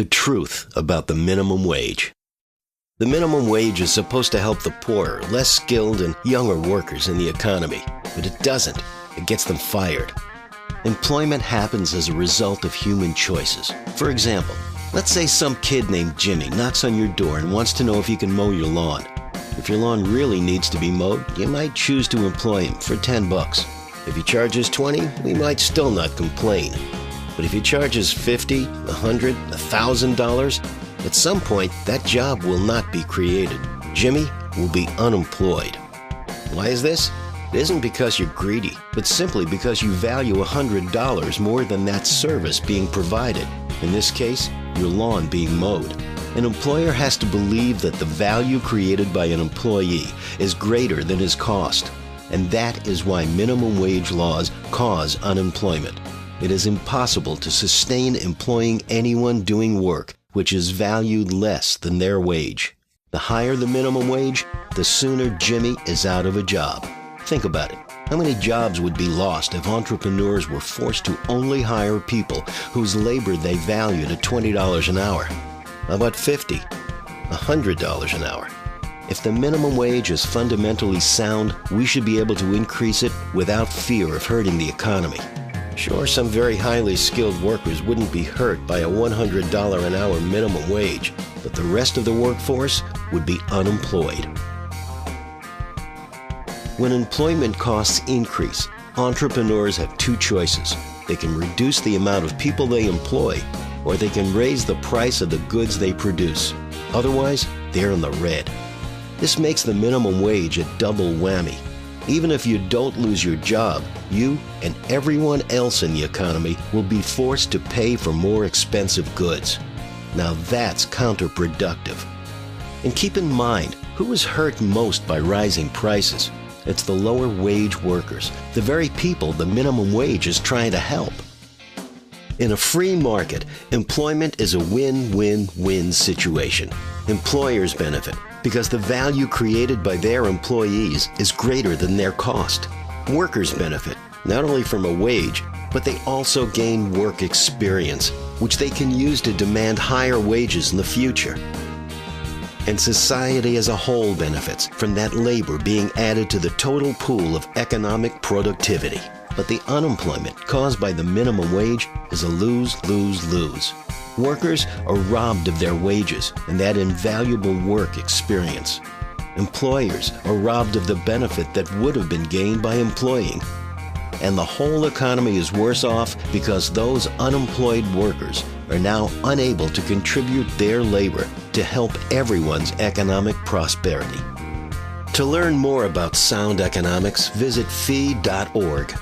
The truth about the minimum wage. The minimum wage is supposed to help the poorer, less skilled, and younger workers in the economy, but it doesn't. It gets them fired. Employment happens as a result of human choices. For example, let's say some kid named Jimmy knocks on your door and wants to know if you can mow your lawn. If your lawn really needs to be mowed, you might choose to employ him for $10. If he charges $20, we might still not complain. But if he charges $50, $100, $1,000, at some point that job will not be created. Jimmy will be unemployed. Why is this? It isn't because you're greedy, but simply because you value $100 more than that service being provided. In this case, your lawn being mowed. An employer has to believe that the value created by an employee is greater than his cost. And that is why minimum wage laws cause unemployment. It is impossible to sustain employing anyone doing work which is valued less than their wage. The higher the minimum wage, the sooner Jimmy is out of a job. Think about it. How many jobs would be lost if entrepreneurs were forced to only hire people whose labor they valued at $20 an hour? How about $50? $100 an hour? If the minimum wage is fundamentally sound, we should be able to increase it without fear of hurting the economy. Sure, some very highly skilled workers wouldn't be hurt by a $100 an hour minimum wage, but the rest of the workforce would be unemployed. When employment costs increase, entrepreneurs have two choices. They can reduce the amount of people they employ, or they can raise the price of the goods they produce. Otherwise, they're in the red. This makes the minimum wage a double whammy. Even if you don't lose your job, you and everyone else in the economy will be forced to pay for more expensive goods. Now that's counterproductive. And keep in mind, who is hurt most by rising prices? It's the lower wage workers, the very people the minimum wage is trying to help. In a free market, employment is a win-win-win situation. Employers benefit because the value created by their employees is greater than their cost. Workers benefit not only from a wage, but they also gain work experience, which they can use to demand higher wages in the future. And society as a whole benefits from that labor being added to the total pool of economic productivity. But the unemployment caused by the minimum wage is a lose-lose-lose. Workers are robbed of their wages and that invaluable work experience. Employers are robbed of the benefit that would have been gained by employing. And the whole economy is worse off because those unemployed workers are now unable to contribute their labor to help everyone's economic prosperity. To learn more about sound economics, visit fee.org.